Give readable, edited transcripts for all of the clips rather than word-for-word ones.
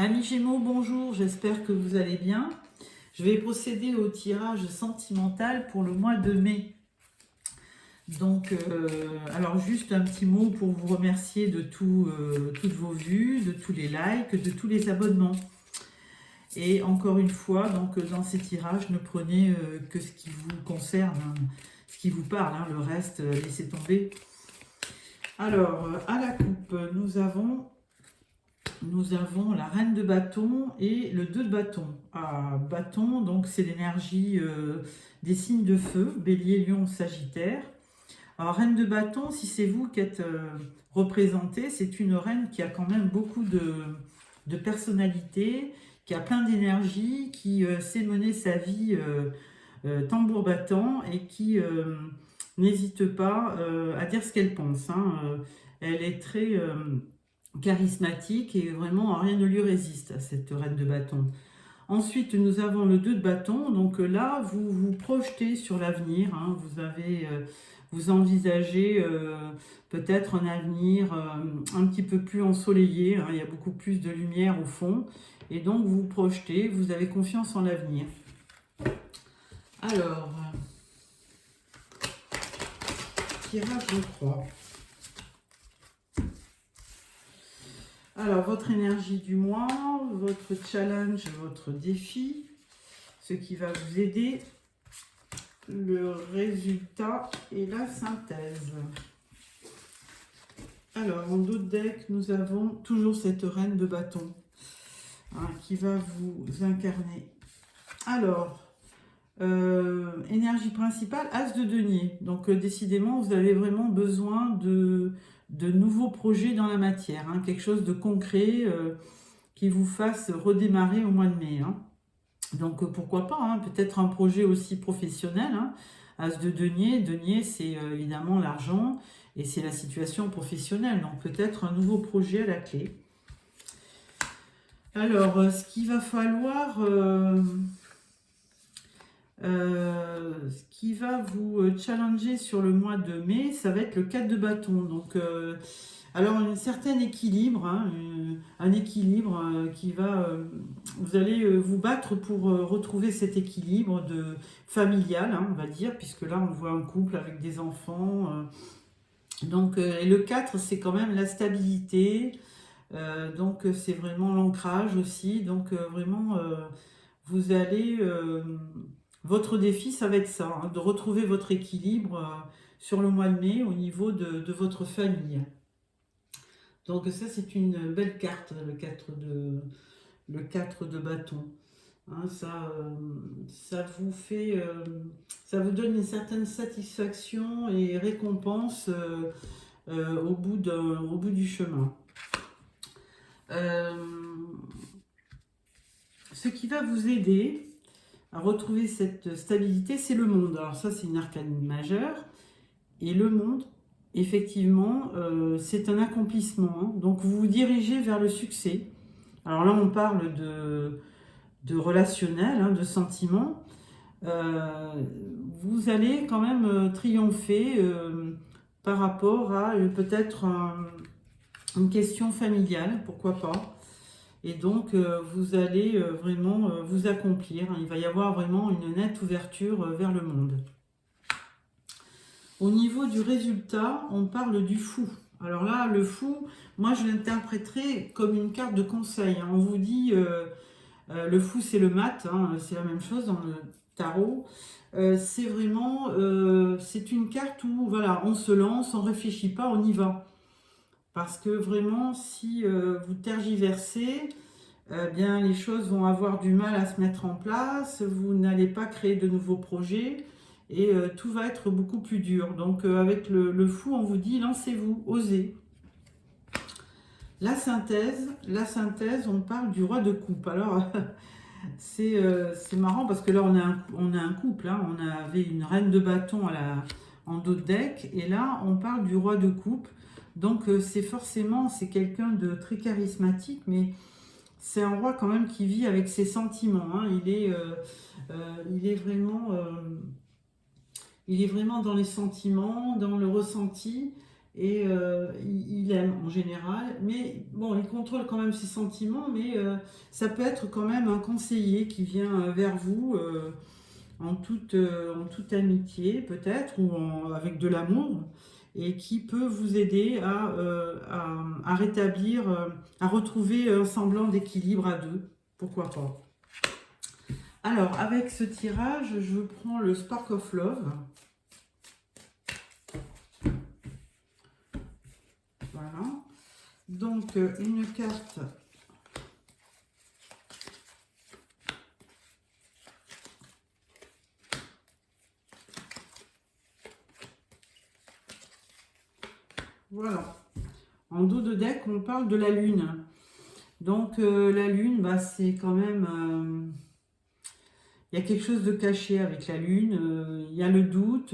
Amis Gémeaux, bonjour, j'espère que vous allez bien. Je vais procéder au tirage sentimental pour le mois de mai. Donc, alors juste un petit mot pour vous remercier de toutes vos vues, de tous les likes, de tous les abonnements. Et encore une fois, donc dans ces tirages, ne prenez que ce qui vous concerne, hein, ce qui vous parle, hein, le reste, laissez tomber. Alors, à la coupe, nous avons la reine de bâton et le 2 de bâton. Bâton, donc c'est l'énergie des signes de feu, bélier, lion, sagittaire. Alors reine de bâton, si c'est vous qui êtes représenté, c'est une reine qui a quand même beaucoup de personnalité, qui a plein d'énergie, qui sait mener sa vie tambour battant et qui n'hésite pas à dire ce qu'elle pense. Elle est très charismatique et vraiment rien ne lui résiste à cette reine de bâton. Ensuite, nous avons le 2 de bâton. Donc là, vous vous projetez sur l'avenir. Vous envisagez peut-être un avenir un petit peu plus ensoleillé. Il y a beaucoup plus de lumière au fond. Et donc, vous vous projetez, vous avez confiance en l'avenir. Alors, tirage de 3. Alors, votre énergie du mois, votre challenge, votre défi, ce qui va vous aider, le résultat et la synthèse. Alors, en dos de deck, nous avons toujours cette reine de bâton qui va vous incarner. Alors, énergie principale, as de denier. Donc, décidément, vous avez vraiment besoin de nouveaux projets dans la matière, quelque chose de concret qui vous fasse redémarrer au mois de mai. Donc pourquoi pas, peut-être un projet aussi professionnel. As de denier, denier c'est évidemment l'argent et c'est la situation professionnelle, donc peut-être un nouveau projet à la clé. Alors ce qu'il va falloir... ce qui va vous challenger sur le mois de mai, ça va être le 4 de bâton. Donc, alors, un certain équilibre, un équilibre qui va... vous allez vous battre pour retrouver cet équilibre familial, on va dire, puisque là, on voit un couple avec des enfants. Donc, et le 4, c'est quand même la stabilité. Donc, c'est vraiment l'ancrage aussi. Donc, vraiment, vous allez... votre défi, ça va être ça, de retrouver votre équilibre sur le mois de mai au niveau de votre famille. Donc ça, c'est une belle carte, le 4 de bâton. Ça vous fait, ça vous donne une certaine satisfaction et récompense au bout du chemin. Ce qui va vous aider à retrouver cette stabilité, c'est le monde. Alors ça, c'est une arcane majeure. Et le monde, effectivement, c'est un accomplissement. Donc vous vous dirigez vers le succès. Alors là, on parle de relationnel, de sentiments. Vous allez quand même triompher par rapport à peut-être une question familiale, pourquoi pas. Et donc, vous allez vraiment vous accomplir. Il va y avoir vraiment une nette ouverture vers le monde. Au niveau du résultat, on parle du fou. Alors là, le fou, moi, je l'interpréterai comme une carte de conseil. On vous dit, le fou, c'est le mat, c'est la même chose dans le tarot. C'est vraiment, c'est une carte où, voilà, on se lance, on ne réfléchit pas, on y va. Parce que vraiment, si vous tergiversez, bien, les choses vont avoir du mal à se mettre en place, vous n'allez pas créer de nouveaux projets et tout va être beaucoup plus dur. Donc avec le fou, on vous dit lancez-vous, osez. La synthèse, on parle du roi de coupe. Alors c'est marrant parce que là on a un couple, on avait une reine de bâton en dos de deck et là on parle du roi de coupe. Donc c'est quelqu'un de très charismatique, mais c'est un roi quand même qui vit avec ses sentiments. Il est vraiment dans les sentiments, dans le ressenti. et il aime en général, mais bon, il contrôle quand même ses sentiments, mais ça peut être quand même un conseiller qui vient vers vous en toute amitié peut-être, ou avec de l'amour, et qui peut vous aider à rétablir, à retrouver un semblant d'équilibre à deux, pourquoi pas. Alors, avec ce tirage, je prends le Spark of Love. Voilà. Donc, une carte. Voilà. En dos de deck, on parle de la Lune. Donc, la Lune, bah, c'est quand même... il y a quelque chose de caché avec la Lune. Il y a le doute,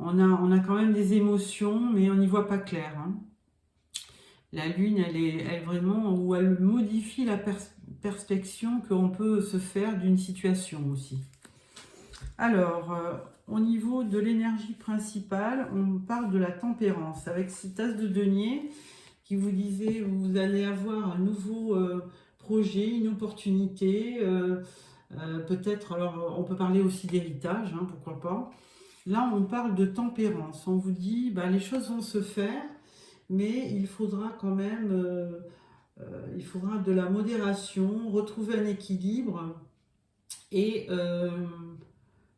on a quand même des émotions, mais on n'y voit pas clair, hein. La Lune, elle vraiment, où elle modifie la perspective qu'on peut se faire d'une situation aussi. Alors, au niveau de l'énergie principale, on parle de la tempérance, avec cette tasse de denier qui vous disait vous allez avoir un nouveau projet, une opportunité, peut-être, alors on peut parler aussi d'héritage, hein, pourquoi pas. Là, on parle de tempérance, on vous dit bah, les choses vont se faire, mais il faudra quand même il faudra de la modération, retrouver un équilibre et,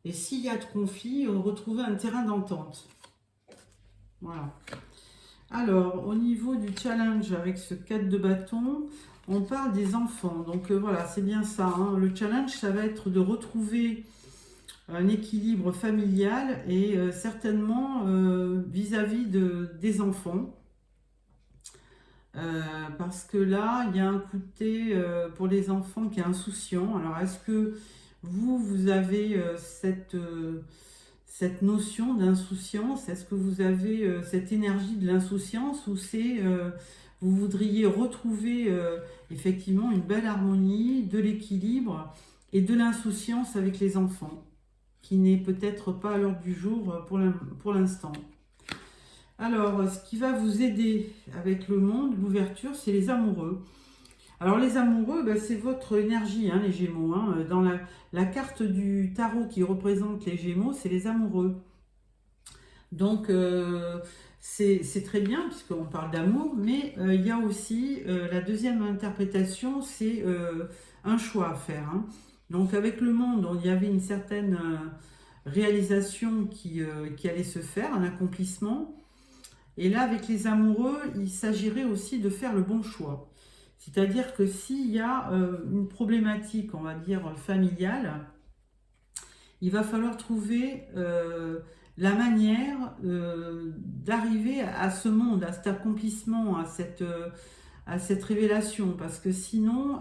et s'il y a de conflit, retrouver un terrain d'entente. Voilà. Alors, au niveau du challenge avec ce 4 de bâton, on parle des enfants. Donc voilà, c'est bien ça, hein. Le challenge, ça va être de retrouver un équilibre familial et certainement vis-à-vis des enfants. Parce que là, il y a un côté pour les enfants qui est insouciant. Alors, est-ce que vous avez cette notion d'insouciance? Est-ce que vous avez cette énergie de l'insouciance ou vous voudriez retrouver effectivement une belle harmonie, de l'équilibre et de l'insouciance avec les enfants, qui n'est peut-être pas à l'ordre du jour pour l'instant? Alors, ce qui va vous aider avec le monde, l'ouverture, c'est les amoureux. Alors, les amoureux, ben, c'est votre énergie, hein, les Gémeaux, hein. Dans la carte du tarot qui représente les Gémeaux, c'est les amoureux. Donc, c'est très bien, puisqu'on parle d'amour, mais il y a aussi la deuxième interprétation, c'est un choix à faire, hein. Donc, avec le monde, il y avait une certaine réalisation qui allait se faire, un accomplissement. Et là, avec les amoureux, il s'agirait aussi de faire le bon choix. C'est-à-dire que s'il y a une problématique, on va dire, familiale, il va falloir trouver la manière d'arriver à ce monde, à cet accomplissement, à cette révélation. Parce que sinon,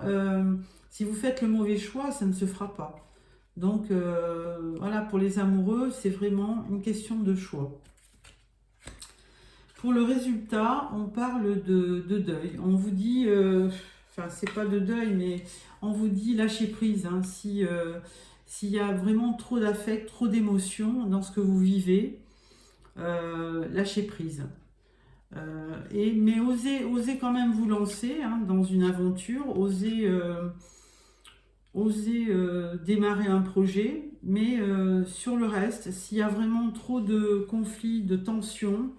si vous faites le mauvais choix, ça ne se fera pas. Donc, voilà, pour les amoureux, c'est vraiment une question de choix. Pour le résultat, on parle de deuil. On vous dit, enfin c'est pas de deuil, mais on vous dit lâcher prise, hein. S'il y a vraiment trop d'affect, trop d'émotions dans ce que vous vivez, lâchez prise. Mais osez quand même vous lancer, hein, dans une aventure, osez démarrer un projet, mais sur le reste, s'il y a vraiment trop de conflits, de tensions,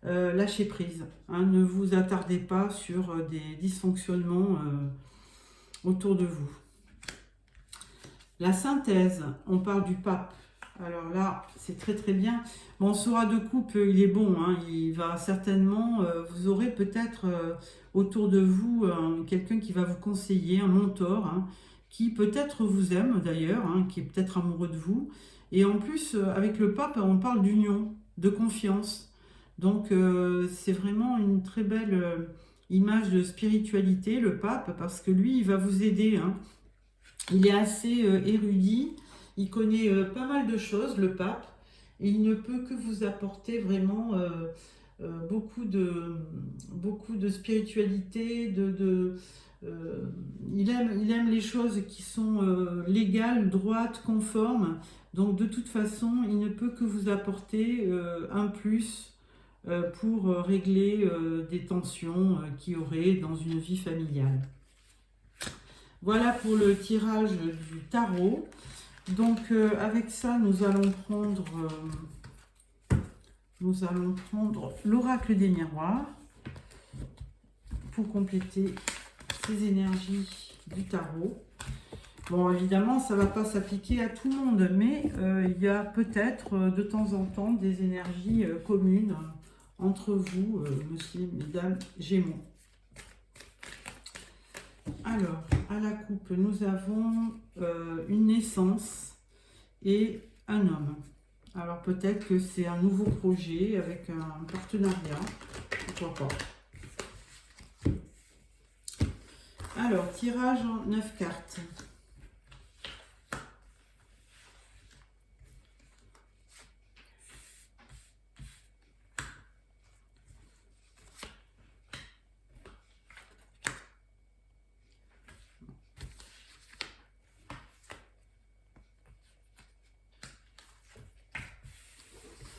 lâchez prise, hein, ne vous attardez pas sur des dysfonctionnements autour de vous. La synthèse, on parle du pape. Alors là, c'est très très bien. Bon, ce roi de coupe, il est bon, hein, il va certainement, vous aurez peut-être autour de vous quelqu'un qui va vous conseiller, un mentor, hein, qui peut-être vous aime d'ailleurs, hein, qui est peut-être amoureux de vous. Et en plus, avec le pape, on parle d'union, de confiance. Donc c'est vraiment une très belle image de spiritualité, le pape, parce que lui, il va vous aider, hein. Il est assez érudit, il connaît pas mal de choses, le pape, et il ne peut que vous apporter vraiment beaucoup de spiritualité, il aime les choses qui sont légales, droites, conformes. Donc de toute façon, il ne peut que vous apporter un plus pour régler des tensions qu'il y aurait dans une vie familiale. Voilà pour le tirage du tarot. Donc avec ça, nous allons prendre l'oracle des miroirs pour compléter ces énergies du tarot. Bon, évidemment, ça ne va pas s'appliquer à tout le monde, mais il y a peut-être de temps en temps des énergies communes entre vous, monsieur, mesdames, Gémeaux. Alors, à la coupe, nous avons une naissance et un homme. Alors, peut-être que c'est un nouveau projet avec un partenariat, pourquoi pas. Alors, tirage en 9 cartes.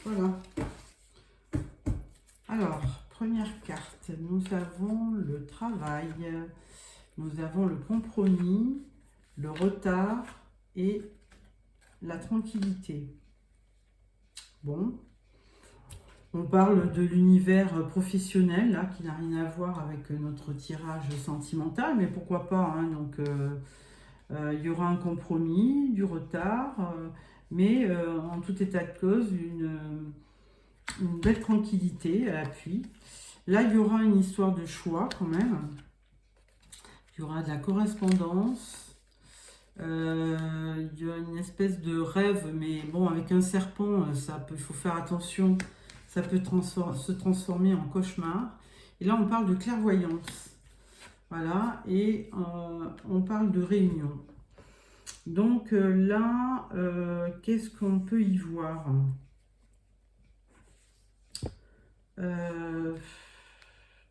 Voilà. Alors, première carte, nous avons le travail, nous avons le compromis, le retard et la tranquillité. Bon, on parle de l'univers professionnel, là, qui n'a rien à voir avec notre tirage sentimental, mais pourquoi pas, hein, donc il y aura un compromis, du retard, mais en tout état de cause, une belle tranquillité à l'appui. Là, il y aura une histoire de choix quand même. Il y aura de la correspondance. Il y a une espèce de rêve, mais bon, avec un serpent, il faut faire attention. Ça peut se transformer en cauchemar. Et là, on parle de clairvoyance. Voilà, et on parle de réunion. Donc là, qu'est-ce qu'on peut y voir ?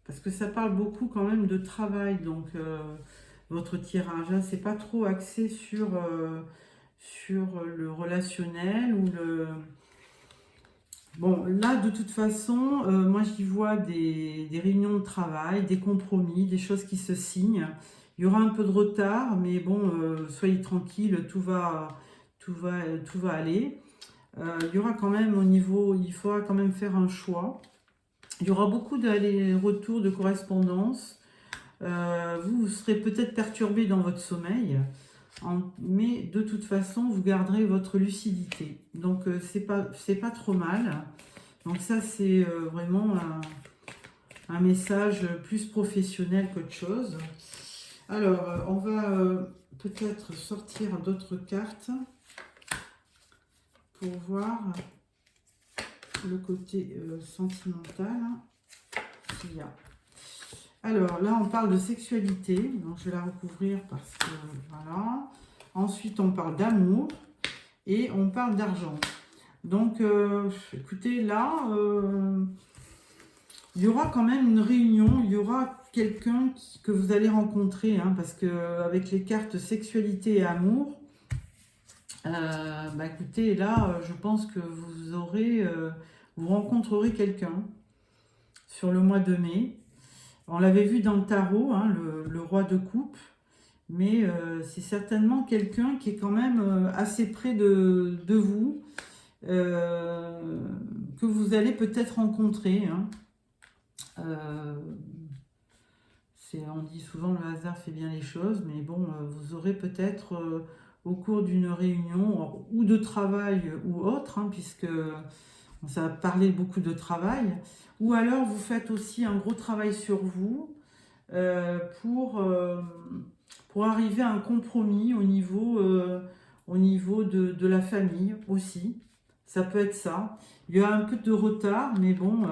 Parce que ça parle beaucoup quand même de travail, donc votre tirage, hein, c'est pas trop axé sur le relationnel ou le... Bon, là, de toute façon, moi, j'y vois des réunions de travail, des compromis, des choses qui se signent. Il y aura un peu de retard, mais bon, soyez tranquille, tout va aller. Il y aura quand même au niveau, il faudra quand même faire un choix. Il y aura beaucoup d'allers-retours de correspondance. Vous serez peut-être perturbé dans votre sommeil, mais de toute façon, vous garderez votre lucidité. Donc, c'est pas trop mal. Donc ça, c'est vraiment un message plus professionnel qu'autre chose. Alors, on va peut-être sortir d'autres cartes pour voir le côté sentimental qu'il y a. Alors là, on parle de sexualité, donc je vais la recouvrir parce que voilà. Ensuite, on parle d'amour et on parle d'argent. Donc, écoutez, là, il y aura quand même une réunion, il y aura quelqu'un que vous allez rencontrer, hein, parce que avec les cartes sexualité et amour, écoutez, là, je pense que vous rencontrerez quelqu'un sur le mois de mai. On l'avait vu dans le tarot, hein, le roi de coupe, mais c'est certainement quelqu'un qui est quand même assez près de vous, que vous allez peut-être rencontrer. Hein. On dit souvent le hasard fait bien les choses, mais bon, vous aurez peut-être au cours d'une réunion ou de travail ou autre, hein, puisque ça va parler beaucoup de travail, ou alors vous faites aussi un gros travail sur vous pour arriver à un compromis au niveau de la famille aussi. Ça peut être ça. Il y a un peu de retard, mais bon,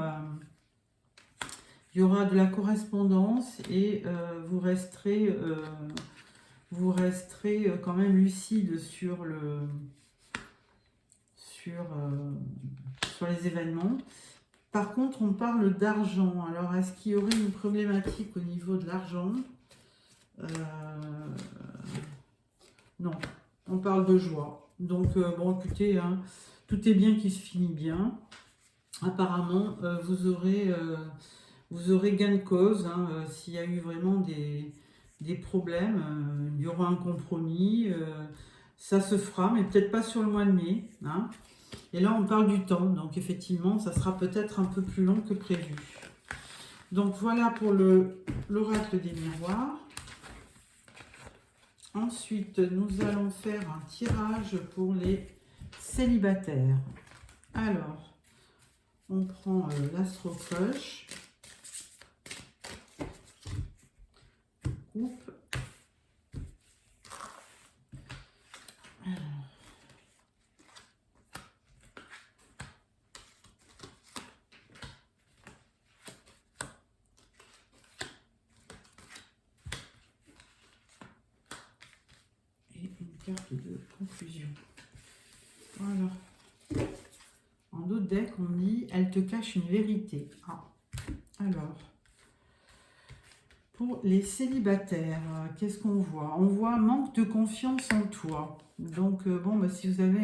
il y aura de la correspondance et vous resterez quand même lucide sur les événements. Par contre, on parle d'argent. Alors, est-ce qu'il y aurait une problématique au niveau de l'argent ? Non, on parle de joie. Donc, bon, écoutez, hein, tout est bien qui se finit bien. apparemment, vous aurez gain de cause. Hein, s'il y a eu vraiment des problèmes, il y aura un compromis. Ça se fera, mais peut-être pas sur le mois de mai. Hein. Et là, on parle du temps. Donc, effectivement, ça sera peut-être un peu plus long que prévu. Donc, voilà pour l'oracle des miroirs. Ensuite, nous allons faire un tirage pour les célibataires. Alors, on prend l'Astro Crush. Coupe. Alors. Et une carte de conclusion. Voilà. En d'autres decks, on dit « Elle te cache une vérité ». Ah. Alors, pour les célibataires, qu'est-ce qu'on voit? On voit manque de confiance en toi. Donc, bon, bah, si vous avez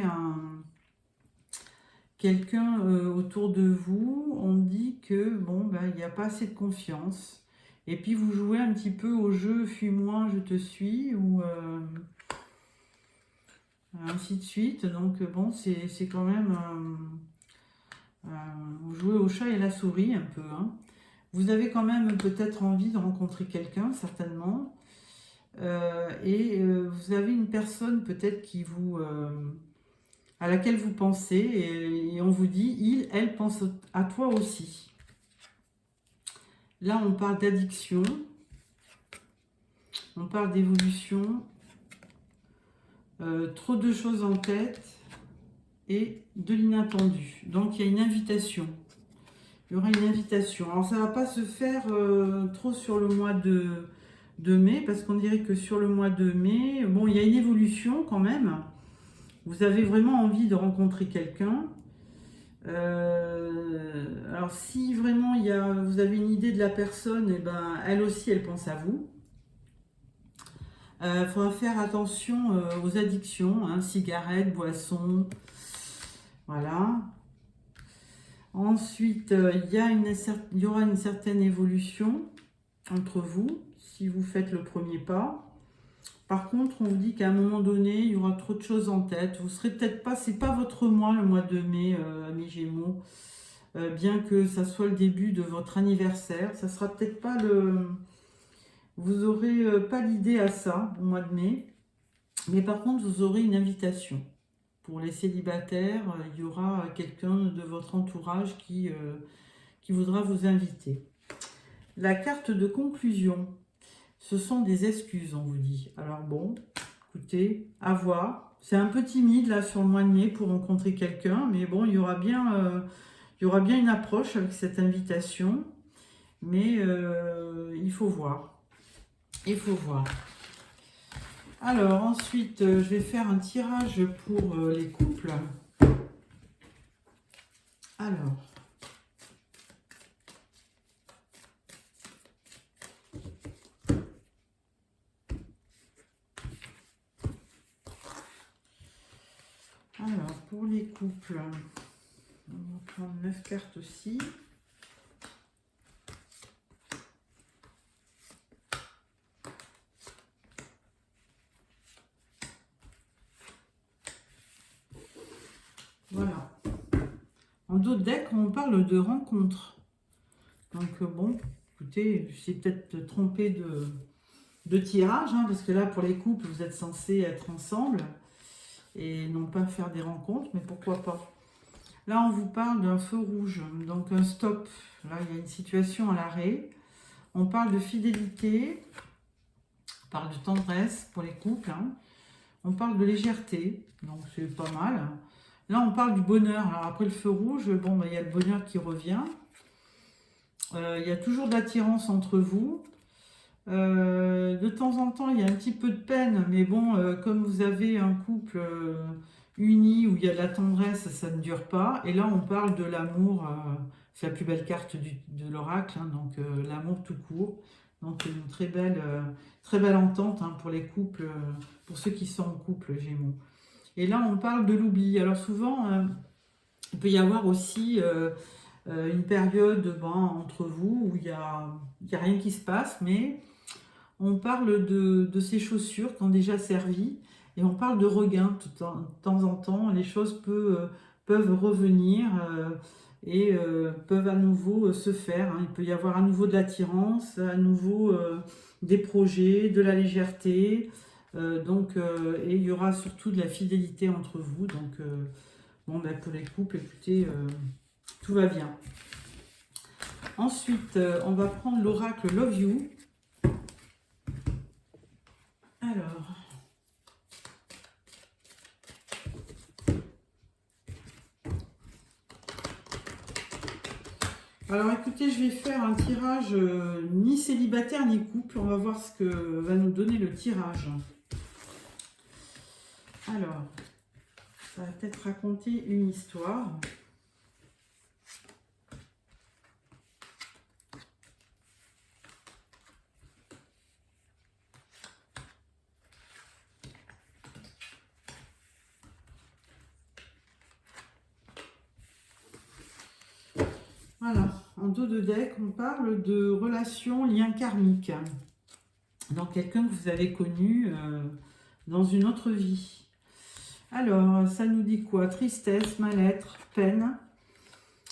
quelqu'un autour de vous, on dit que, bon, bah, il n'y a pas assez de confiance. Et puis, vous jouez un petit peu au jeu « Fuis-moi, je te suis » ou ainsi de suite. Donc, bon, c'est quand même... vous jouez au chat et la souris un peu, hein. Vous avez quand même peut-être envie de rencontrer quelqu'un, certainement. Vous avez une personne peut-être à laquelle vous pensez et on vous dit, elle pense à toi aussi. Là, on parle d'addiction, on parle d'évolution, trop de choses en tête et de l'inattendu. Donc, il y a une invitation. Il y aura une invitation. Alors, ça ne va pas se faire trop sur le mois de mai, parce qu'on dirait que sur le mois de mai, bon, il y a une évolution quand même. Vous avez vraiment envie de rencontrer quelqu'un. Alors, si vraiment vous avez une idée de la personne, et ben, elle aussi, elle pense à vous. Il faudra faire attention aux addictions, hein, cigarettes, boissons, voilà. Ensuite, il y aura une certaine évolution entre vous, si vous faites le premier pas. Par contre, on vous dit qu'à un moment donné, il y aura trop de choses en tête. Vous serez peut-être pas, c'est pas votre mois, le mois de mai, mes Gémeaux. Bien que ça soit le début de votre anniversaire, ça sera peut-être pas vous aurez pas l'idée à ça, au mois de mai. Mais par contre, vous aurez une invitation. Pour les célibataires, il y aura quelqu'un de votre entourage qui voudra vous inviter. La carte de conclusion, ce sont des excuses, on vous dit. Alors bon, écoutez, à voir. C'est un peu timide là sur le mois de mai pour rencontrer quelqu'un, mais bon, il y aura bien une approche avec cette invitation. Mais il faut voir. Il faut voir. Alors ensuite, je vais faire un tirage pour les couples. Alors. Alors, pour les couples, on va prendre 9 cartes aussi. Voilà. En d'autres decks, on parle de rencontres. Donc bon, écoutez, je suis peut-être trompée de tirage, hein, parce que là, pour les couples, vous êtes censés être ensemble et non pas faire des rencontres, mais pourquoi pas. Là, on vous parle d'un feu rouge, donc un stop. Là, il y a une situation à l'arrêt. On parle de fidélité, on parle de tendresse pour les couples, hein. On parle de légèreté, donc c'est pas mal. Là, on parle du bonheur. Alors après le feu rouge, bon, ben, il y a le bonheur qui revient. Il y a toujours de l'attirance entre vous. De temps en temps, il y a un petit peu de peine, mais bon, comme vous avez un couple uni où il y a de la tendresse, ça ne dure pas. Et là, on parle de l'amour. C'est la plus belle carte de l'oracle, hein, donc l'amour tout court. Donc une très belle entente, hein, pour les couples, pour ceux qui sont en couple, Gémeaux. Et là, on parle de l'oubli. Alors souvent, il peut y avoir aussi une période entre vous où il y a rien qui se passe, mais on parle de ces chaussures qui ont déjà servi et on parle de regain de temps en temps. Les choses peuvent revenir et peuvent à nouveau se faire, hein. Il peut y avoir à nouveau de l'attirance, à nouveau des projets, de la légèreté. Et il y aura surtout de la fidélité entre vous. Donc, pour les couples, écoutez, tout va bien. Ensuite, on va prendre l'oracle Love You. Alors écoutez, je vais faire un tirage ni célibataire ni couple. On va voir ce que va nous donner le tirage. Alors, ça va peut-être raconter une histoire. Voilà, en dos de deck, on parle de relations, liens karmiques. Donc quelqu'un que vous avez connu dans une autre vie. Alors, ça nous dit quoi? Tristesse, mal-être, peine.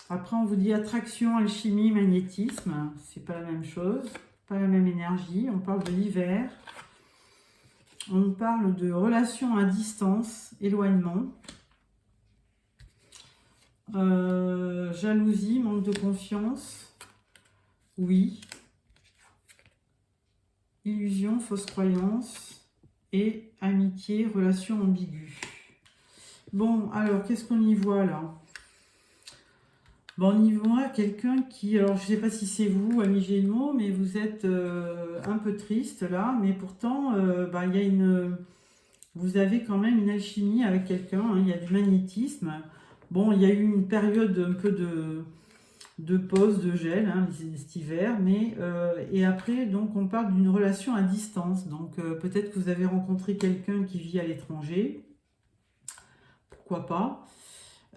Après, on vous dit attraction, alchimie, magnétisme. C'est pas la même chose, pas la même énergie. On parle de l'hiver. On parle de relations à distance, éloignement. Jalousie, manque de confiance. Oui. Illusion, fausse croyance. Et amitié, relation ambiguë. Bon, alors, qu'est-ce qu'on y voit là? Bon, on y voit quelqu'un qui... Alors, je ne sais pas si c'est vous, ami Gémeaux, mais vous êtes un peu triste là. Mais pourtant, il y a une... Vous avez quand même une alchimie avec quelqu'un. Hein, il y a du magnétisme. Bon, il y a eu une période un peu de pause, de gel, hein, cet hiver. Mais, et après, donc, on parle d'une relation à distance. Donc, peut-être que vous avez rencontré quelqu'un qui vit à l'étranger. Pourquoi pas?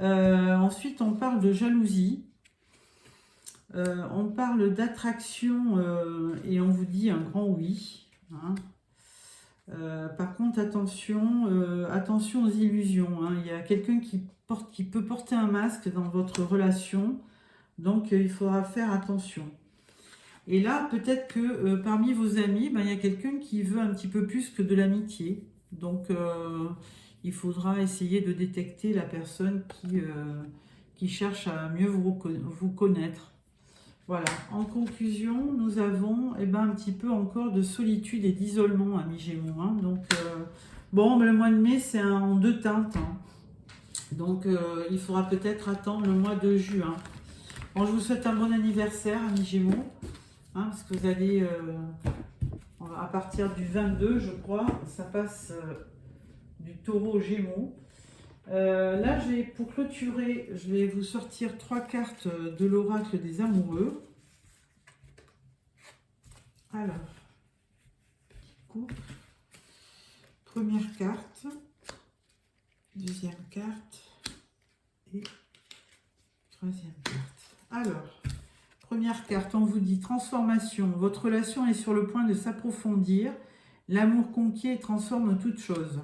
Ensuite, on parle de jalousie. On parle d'attraction et on vous dit un grand oui. Hein. Par contre, attention aux illusions. Hein. Il y a quelqu'un qui peut porter un masque dans votre relation. Donc, il faudra faire attention. Et là, peut-être que parmi vos amis, il y a quelqu'un qui veut un petit peu plus que de l'amitié. Donc, il faudra essayer de détecter la personne qui cherche à mieux vous connaître. Voilà. En conclusion, nous avons un petit peu encore de solitude et d'isolement, amis Gémeaux. Hein. Donc, le mois de mai, c'est en deux teintes. Hein. Donc, il faudra peut-être attendre le mois de juin. Bon, je vous souhaite un bon anniversaire, amis Gémeaux. Hein, parce que vous allez, à partir du 22, je crois, ça passe... du taureau aux Gémeaux. Là, pour clôturer, je vais vous sortir 3 cartes de l'oracle des amoureux. Alors, petit coup. Première carte, deuxième carte et troisième carte. Alors, première carte, on vous dit transformation. Votre relation est sur le point de s'approfondir. L'amour conquiert et transforme toute chose.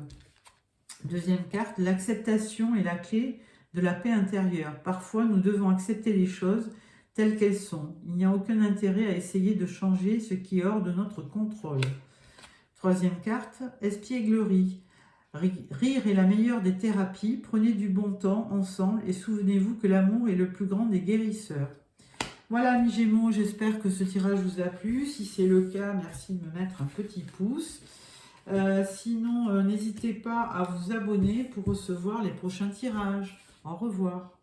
Deuxième carte, l'acceptation est la clé de la paix intérieure. Parfois, nous devons accepter les choses telles qu'elles sont. Il n'y a aucun intérêt à essayer de changer ce qui est hors de notre contrôle. Troisième carte, espièglerie. Rire est la meilleure des thérapies. Prenez du bon temps ensemble et souvenez-vous que l'amour est le plus grand des guérisseurs. Voilà, amis Gémeaux, j'espère que ce tirage vous a plu. Si c'est le cas, merci de me mettre un petit pouce. Sinon, n'hésitez pas à vous abonner pour recevoir les prochains tirages. Au revoir.